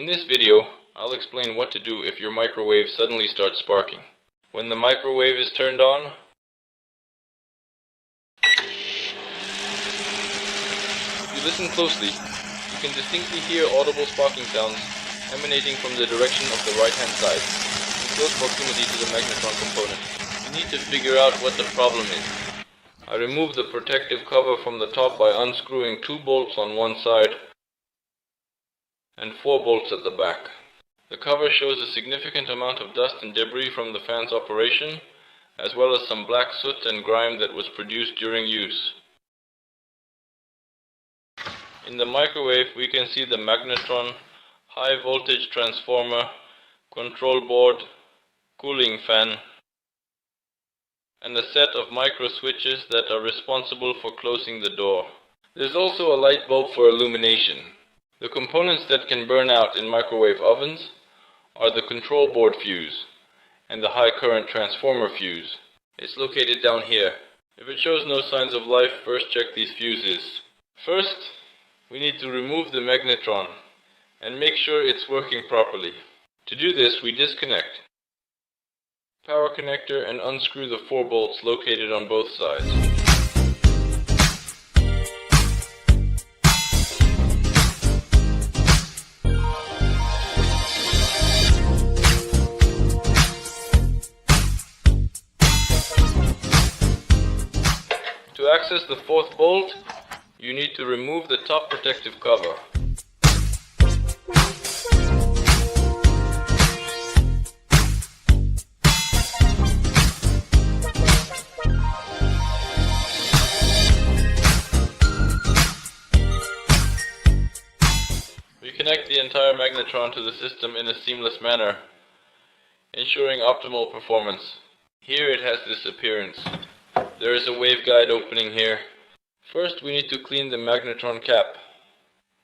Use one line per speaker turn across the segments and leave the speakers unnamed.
this video, I'll explain what to do if your microwave suddenly starts sparking. When the microwave is turned on, if you listen closely, you can distinctly hear audible sparking sounds emanating from the direction of the right-hand side, in close proximity to the magnetron component. You need to figure out what the problem is. I removed the protective cover from the top by unscrewing 2 bolts on one side and 4 bolts at the back. The cover shows a significant amount of dust and debris from the fan's operation, as well as some black soot and grime that was produced during use. In the microwave we can see the magnetron, high voltage transformer, control board, cooling fan, and a set of micro switches that are responsible for closing the door. There's also a light bulb for illumination. The components that can burn out in microwave ovens are the control board fuse and the high current transformer fuse. It's located down here. If it shows no signs of life, first check these fuses. First, we need to remove the magnetron and make sure it's working properly. To do this, we disconnect power connector and unscrew the 4 bolts located on both sides. To access the 4th bolt, you need to remove the top protective cover. Reconnect the entire magnetron to the system in a seamless manner, ensuring optimal performance. Here it has this appearance. There is a waveguide opening here. First we need to clean the magnetron cap,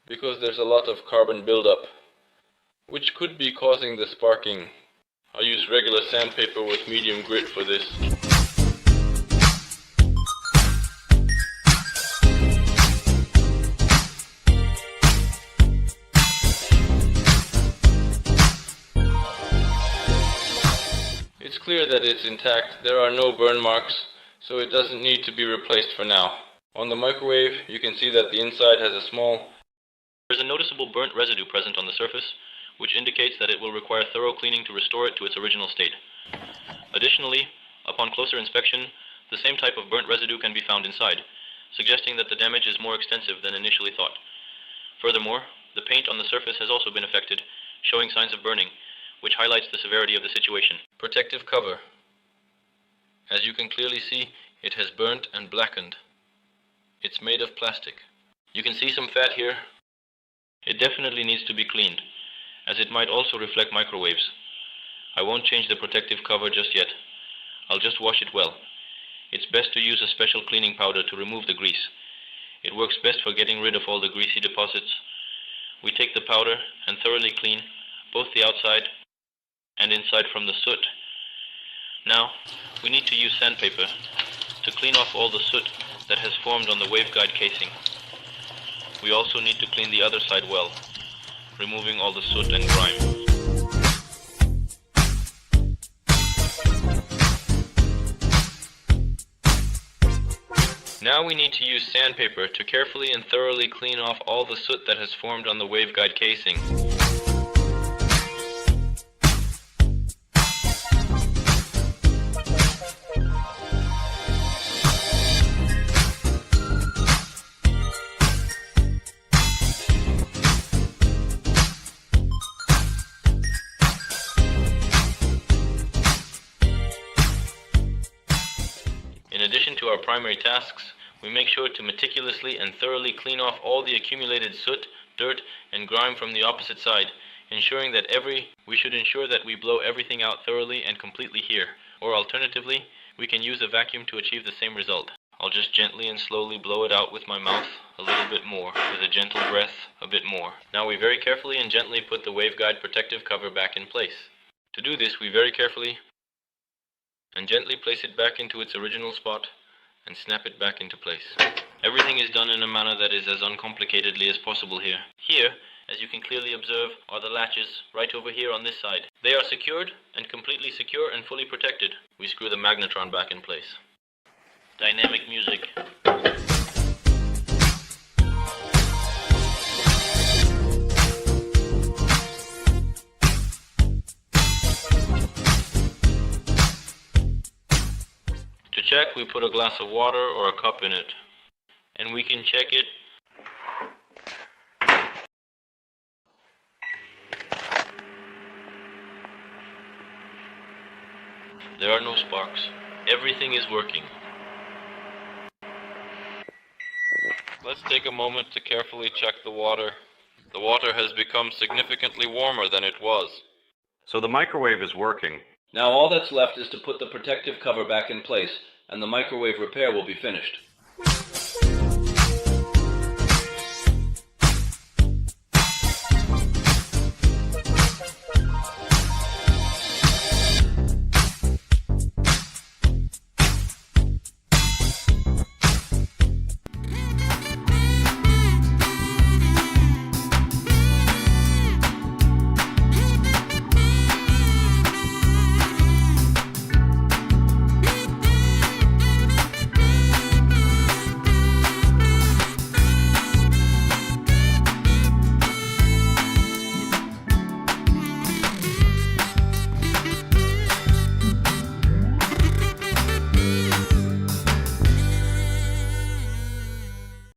because there's a lot of carbon buildup, which could be causing the sparking. I'll use regular sandpaper with medium grit for this. It's clear that it's intact. There are no burn marks, so it doesn't need to be replaced for now. On the microwave, you can see that the inside has a
There's a noticeable burnt residue present on the surface, which indicates that it will require thorough cleaning to restore it to its original state. Additionally, upon closer inspection, the same type of burnt residue can be found inside, suggesting that the damage is more extensive than initially thought. Furthermore, the paint on the surface has also been affected, showing signs of burning, which highlights the severity of the situation.
protective cover. As you can clearly see, it has burnt and blackened. It's made of plastic.
You can see some fat here. It definitely needs to be cleaned, as it might also reflect microwaves. I won't change the protective cover just yet. I'll just wash it well. It's best to use a special cleaning powder to remove the grease. It works best for getting rid of all the greasy deposits. We take the powder and thoroughly clean both the outside and inside from the soot. Now, we need to use sandpaper to clean off all the soot that has formed on the waveguide casing. We also need to clean the other side well, removing all the soot and grime. Now we need to use sandpaper to carefully and thoroughly clean off all the soot that has formed on the waveguide casing. In addition to our primary tasks, we make sure to meticulously and thoroughly clean off all the accumulated soot, dirt, and grime from the opposite side, ensuring that we should ensure that we blow everything out thoroughly and completely here, or alternatively, we can use a vacuum to achieve the same result. I'll just gently and slowly blow it out with my mouth a little bit more, with a gentle breath a bit more. Now we very carefully and gently put the waveguide protective cover back in place. To do this, we very carefully and gently place it back into its original spot and snap it back into place. Everything is done in a manner that is as uncomplicatedly as possible here. Here, as you can clearly observe, are the latches right over here on this side. They are secured and completely secure and fully protected. We screw the magnetron back in place. Dynamic music. To check, we put a glass of water or a cup in it. And we can check it. There are no sparks. Everything is working.
Let's take a moment to carefully check the water. The water has become significantly warmer than it was.
So the microwave is working.
Now all that's left is to put the protective cover back in place, and the microwave repair will be finished.